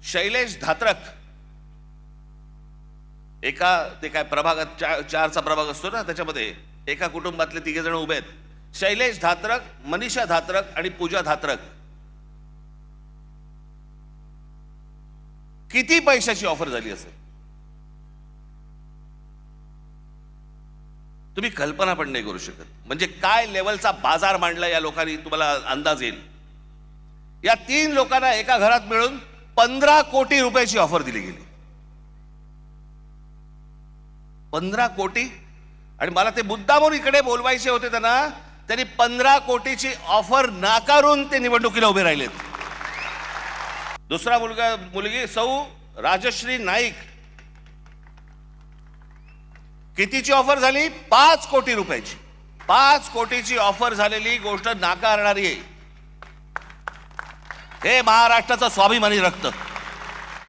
शैलेश धात्रक, एका ते काय प्रभागात चारचा प्रभाग असतो ना, त्याच्यामध्ये एका कुटुंबातले 3 जण उभे आहेत. शैलेश धात्रक, मनीषा धात्रक आणि पूजा धात्रक. किती पैशाची ऑफर झाली असेल तुम्ही कल्पना पण नाही करू शकत. म्हणजे काय लेवलचा बाजार मांडला या लोकांनी, तुम्हाला अंदाज येईल. या 3 लोकांना एका घरात मिळून 15 कोटी रुपयाची ऑफर दिली गेली. 15 कोटी. आणि मला ते मुद्दामून इकडे बोलवायचे होते त्यांनी 15 कोटीची ऑफर नाकारून ते निवडणुकीला उभे राहिलेत. दुसरा मुलगी सौ राजश्री नाईक, कितीची ऑफर झाली? 5 कोटी रुपयाची. 5 कोटीची ऑफर झालेली गोष्ट नाकारणारी आहे. हे महाराष्ट्राचं स्वाभिमानी रक्त.